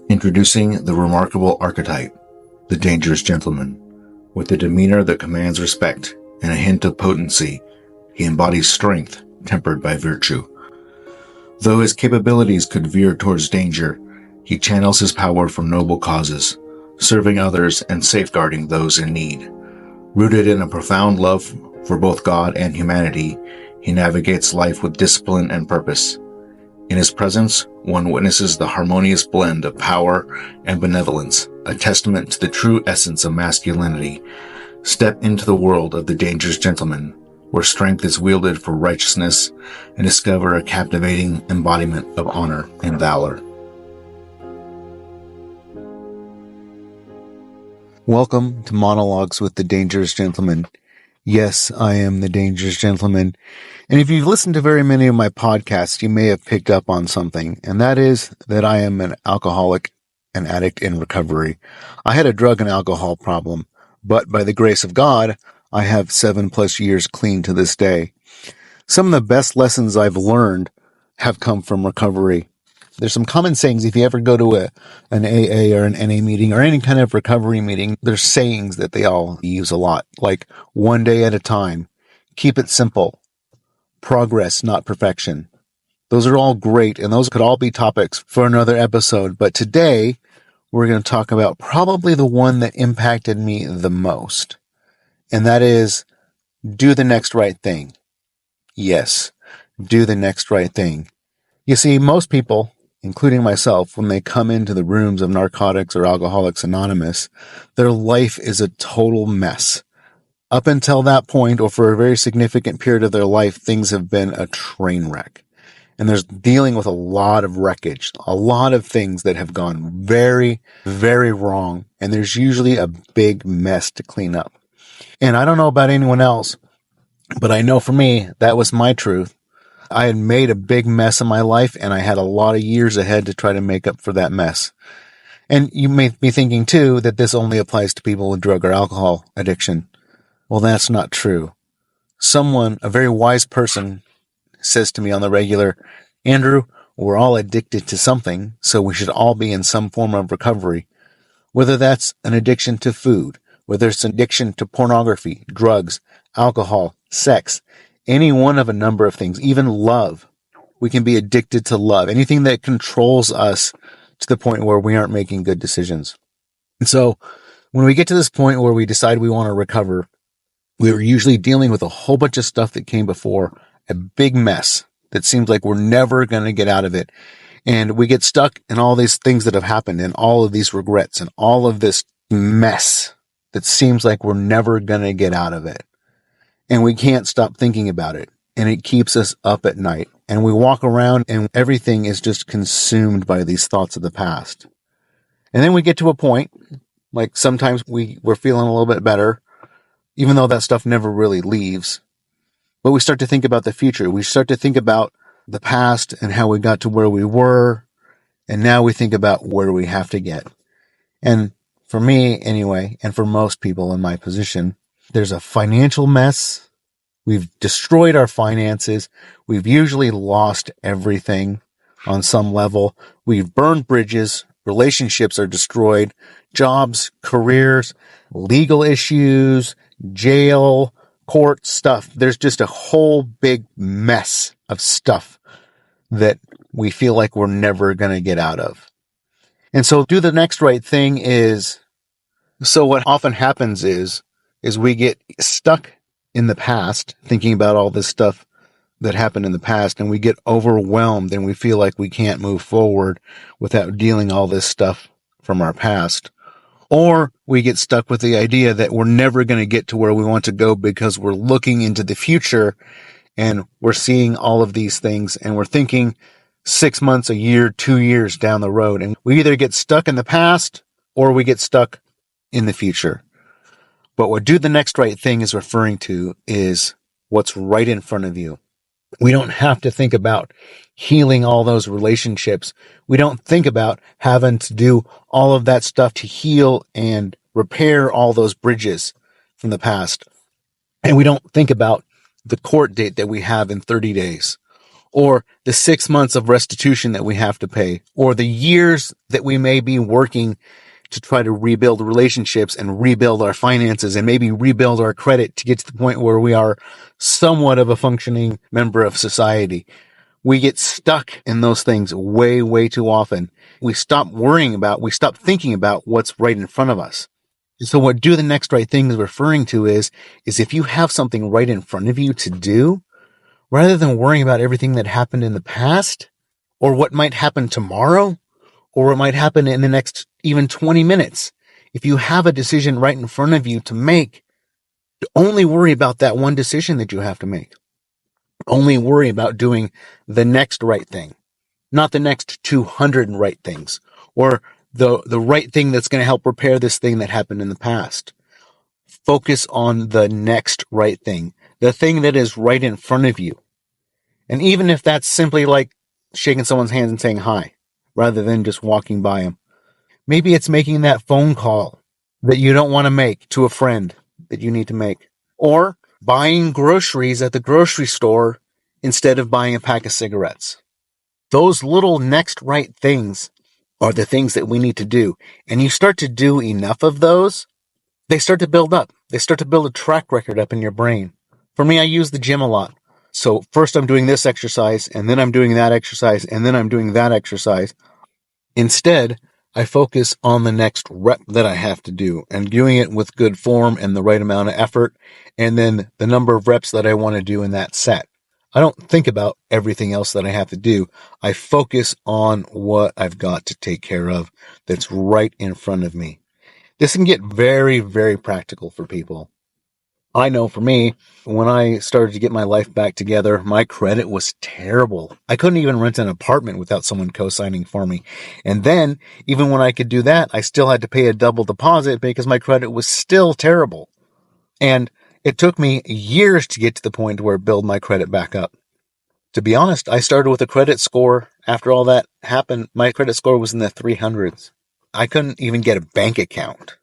Introducing the remarkable archetype, the dangerous gentleman. With a demeanor that commands respect and a hint of potency, he embodies strength tempered by virtue. Though his capabilities could veer towards danger, he channels his power for noble causes, serving others and safeguarding those in need. Rooted in a profound love for both God and humanity, he navigates life with discipline and purpose. In his presence, one witnesses the harmonious blend of power and benevolence, a testament to the true essence of masculinity. Step into the world of the dangerous gentleman, where strength is wielded for righteousness, and discover a captivating embodiment of honor and valor. Welcome to Monologues with the Dangerous Gentleman. Yes, I am the Dangerous Gentleman. And if you've listened to very many of my podcasts, you may have picked up on something, and that is that I am an alcoholic and addict in recovery. I had a drug and alcohol problem, but by the grace of God, I have 7+ years clean to this day. Some of the best lessons I've learned have come from recovery. There's some common sayings. If you ever go to an AA or an NA meeting or any kind of recovery meeting, there's sayings that they all use a lot, like one day at a time, keep it simple, progress, not perfection. Those are all great, and those could all be topics for another episode. But today, we're going to talk about probably the one that impacted me the most, and that is do the next right thing. Yes, do the next right thing. You see, most people, including myself, when they come into the rooms of Narcotics or Alcoholics Anonymous, their life is a total mess. Up until that point, or for a very significant period of their life, things have been a train wreck. And there's dealing with a lot of wreckage, a lot of things that have gone very, very wrong. And there's usually a big mess to clean up. And I don't know about anyone else, but I know for me, that was my truth. I had made a big mess of my life, and I had a lot of years ahead to try to make up for that mess. And you may be thinking, too, that this only applies to people with drug or alcohol addiction. Well, that's not true. Someone, a very wise person, says to me on the regular, Andrew, we're all addicted to something, so we should all be in some form of recovery. Whether that's an addiction to food, whether it's an addiction to pornography, drugs, alcohol, sex, any one of a number of things, even love. We can be addicted to love, anything that controls us to the point where we aren't making good decisions. And so when we get to this point where we decide we want to recover, we're usually dealing with a whole bunch of stuff that came before, a big mess that seems like we're never going to get out of it. And we get stuck in all these things that have happened and all of these regrets and all of this mess that seems like we're never going to get out of it. And we can't stop thinking about it. And it keeps us up at night. And we walk around and everything is just consumed by these thoughts of the past. And then we get to a point, like sometimes we're feeling a little bit better, even though that stuff never really leaves. But we start to think about the future. We start to think about the past and how we got to where we were. And now we think about where we have to get. And for me, anyway, and for most people in my position, there's a financial mess. We've destroyed our finances. We've usually lost everything on some level. We've burned bridges. Relationships are destroyed. Jobs, careers, legal issues, jail, court stuff. There's just a whole big mess of stuff that we feel like we're never going to get out of. And so do the next right thing is, so what often happens is we get stuck in the past, thinking about all this stuff that happened in the past, and we get overwhelmed and we feel like we can't move forward without dealing all this stuff from our past. Or we get stuck with the idea that we're never going to get to where we want to go because we're looking into the future and we're seeing all of these things and we're thinking 6 months, a year, 2 years down the road. And we either get stuck in the past or we get stuck in the future. But what do the next right thing is referring to is what's right in front of you. We don't have to think about healing all those relationships. We don't think about having to do all of that stuff to heal and repair all those bridges from the past. And we don't think about the court date that we have in 30 days or the 6 months of restitution that we have to pay, or the years that we may be working to try to rebuild relationships and rebuild our finances and maybe rebuild our credit to get to the point where we are somewhat of a functioning member of society. We get stuck in those things way, way too often. We stop thinking about what's right in front of us. So what do the next right thing is referring to is if you have something right in front of you to do, rather than worrying about everything that happened in the past or what might happen tomorrow or what might happen in the next even 20 minutes, if you have a decision right in front of you to make, only worry about that one decision that you have to make. Only worry about doing the next right thing, not the next 200 right things or the right thing that's going to help repair this thing that happened in the past. Focus on the next right thing, the thing that is right in front of you. And even if that's simply like shaking someone's hand and saying hi, rather than just walking by them. Maybe it's making that phone call that you don't want to make to a friend that you need to make. Or buying groceries at the grocery store instead of buying a pack of cigarettes. Those little next right things are the things that we need to do. And you start to do enough of those, they start to build up. They start to build a track record up in your brain. For me, I use the gym a lot. So first I'm doing this exercise, and then I'm doing that exercise, and then I'm doing that exercise. Instead, I focus on the next rep that I have to do and doing it with good form and the right amount of effort, and then the number of reps that I want to do in that set. I don't think about everything else that I have to do. I focus on what I've got to take care of that's right in front of me. This can get very, very practical for people. I know for me, when I started to get my life back together, my credit was terrible. I couldn't even rent an apartment without someone co-signing for me. And then, even when I could do that, I still had to pay a double deposit because my credit was still terrible. And it took me years to get to the point where it built my credit back up. To be honest, I started with a credit score. After all that happened, my credit score was in the 300s. I couldn't even get a bank account.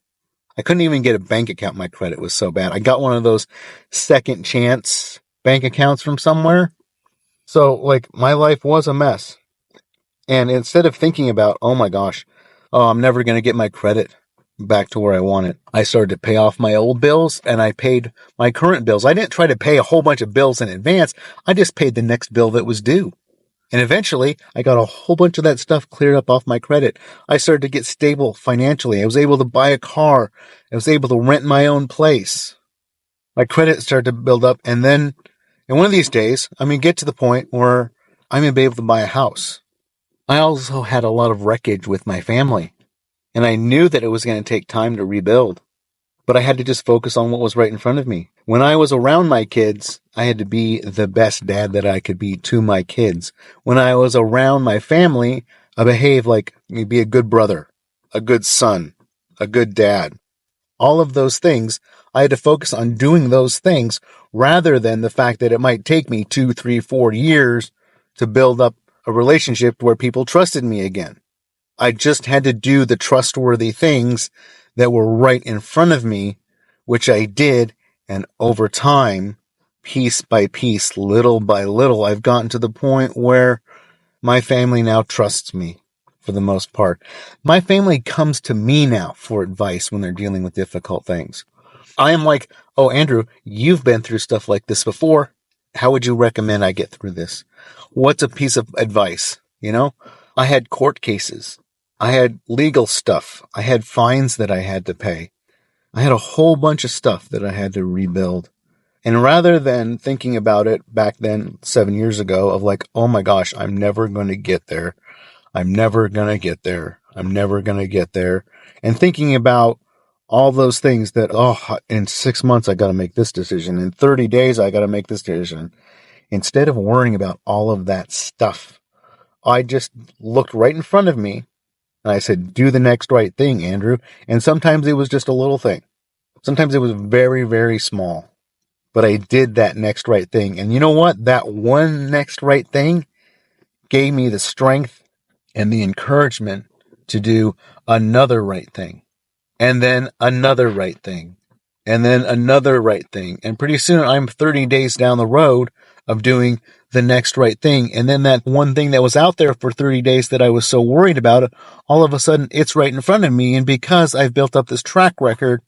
My credit was so bad. I got one of those second chance bank accounts from somewhere. So, my life was a mess. And instead of thinking about, oh my gosh, I'm never going to get my credit back to where I want it, I started to pay off my old bills and I paid my current bills. I didn't try to pay a whole bunch of bills in advance. I just paid the next bill that was due. And eventually, I got a whole bunch of that stuff cleared up off my credit. I started to get stable financially. I was able to buy a car. I was able to rent my own place. My credit started to build up. And then, in one of these days, I'm going to get to the point where I'm going to be able to buy a house. I also had a lot of wreckage with my family. And I knew that it was going to take time to rebuild. But I had to just focus on what was right in front of me. When I was around my kids, I had to be the best dad that I could be to my kids. When I was around my family, I behaved like me, be a good brother, a good son, a good dad. All of those things, I had to focus on doing those things rather than the fact that it might take me 2, 3, 4 years to build up a relationship where people trusted me again. I just had to do the trustworthy things that were right in front of me, which I did. And over time, piece by piece, little by little, I've gotten to the point where my family now trusts me for the most part. My family comes to me now for advice when they're dealing with difficult things. I am like, oh, Andrew, you've been through stuff like this before. How would you recommend I get through this? What's a piece of advice? I had court cases. I had legal stuff. I had fines that I had to pay. I had a whole bunch of stuff that I had to rebuild. And rather than thinking about it back then, 7 years ago, of like, oh my gosh, I'm never going to get there. I'm never going to get there. I'm never going to get there. And thinking about all those things that, in 6 months, I got to make this decision. In 30 days, I got to make this decision. Instead of worrying about all of that stuff, I just looked right in front of me. And I said, do the next right thing, Andrew. And sometimes it was just a little thing. Sometimes it was very, very small. But I did that next right thing. And you know what? That one next right thing gave me the strength and the encouragement to do another right thing. And then another right thing. And then another right thing. And pretty soon I'm 30 days down the road of doing the next right thing. And then that one thing that was out there for 30 days that I was so worried about, all of a sudden it's right in front of me. And because I've built up this track record,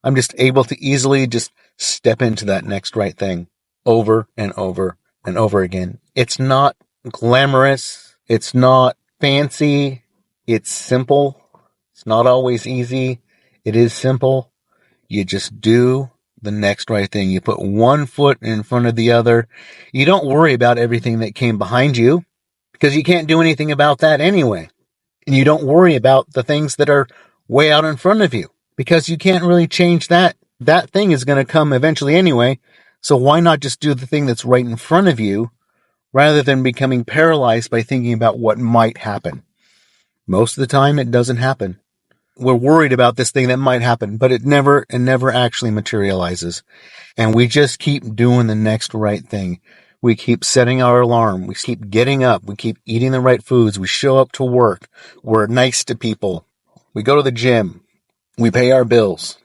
I'm just able to easily just step into that next right thing over and over and over again. It's not glamorous. It's not fancy. It's simple. It's not always easy. It is simple. You just do the next right thing. You put one foot in front of the other. You don't worry about everything that came behind you because you can't do anything about that anyway. And you don't worry about the things that are way out in front of you because you can't really change that. That thing is going to come eventually anyway. So why not just do the thing that's right in front of you rather than becoming paralyzed by thinking about what might happen? Most of the time, it doesn't happen. We're worried about this thing that might happen, but it never actually materializes. And we just keep doing the next right thing. We keep setting our alarm. We keep getting up. We keep eating the right foods. We show up to work. We're nice to people. We go to the gym. We pay our bills.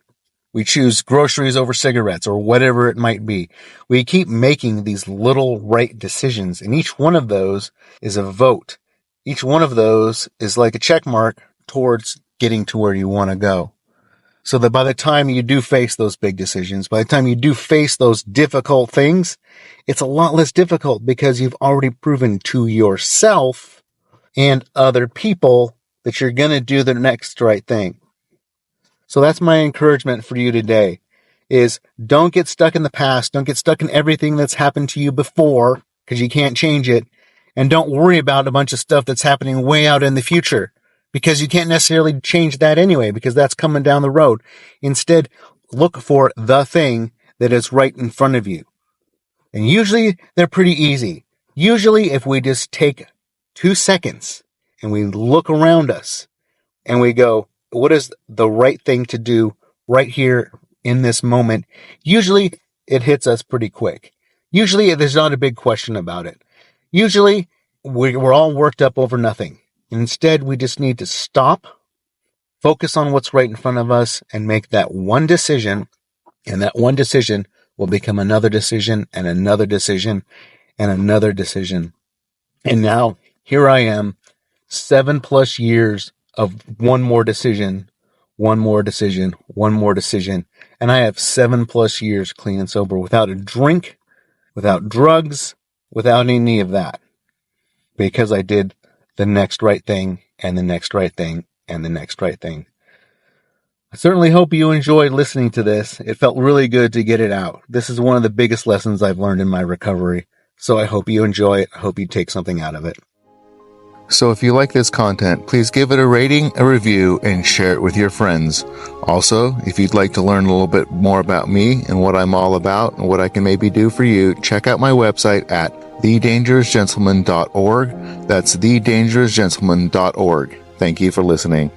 We choose groceries over cigarettes or whatever it might be. We keep making these little right decisions, and each one of those is a vote. Each one of those is like a check mark towards getting to where you want to go. So that by the time you do face those big decisions, by the time you do face those difficult things, it's a lot less difficult because you've already proven to yourself and other people that you're going to do the next right thing. So that's my encouragement for you today is don't get stuck in the past. Don't get stuck in everything that's happened to you before because you can't change it. And don't worry about a bunch of stuff that's happening way out in the future because you can't necessarily change that anyway because that's coming down the road. Instead, look for the thing that is right in front of you. And usually they're pretty easy. Usually if we just take 2 seconds and we look around us and we go, what is the right thing to do right here in this moment? Usually it hits us pretty quick. Usually there's not a big question about it. Usually we're all worked up over nothing. Instead, we just need to stop, focus on what's right in front of us, and make that one decision. And that one decision will become another decision and another decision and another decision. And now here I am, 7+ years of one more decision, one more decision, one more decision. And I have 7+ years clean and sober without a drink, without drugs, without any of that. Because I did the next right thing and the next right thing and the next right thing. I certainly hope you enjoyed listening to this. It felt really good to get it out. This is one of the biggest lessons I've learned in my recovery. So I hope you enjoy it. I hope you take something out of it. So if you like this content, please give it a rating, a review, and share it with your friends. Also, if you'd like to learn a little bit more about me and what I'm all about and what I can maybe do for you, check out my website at thedangerousgentleman.org. That's thedangerousgentleman.org. Thank you for listening.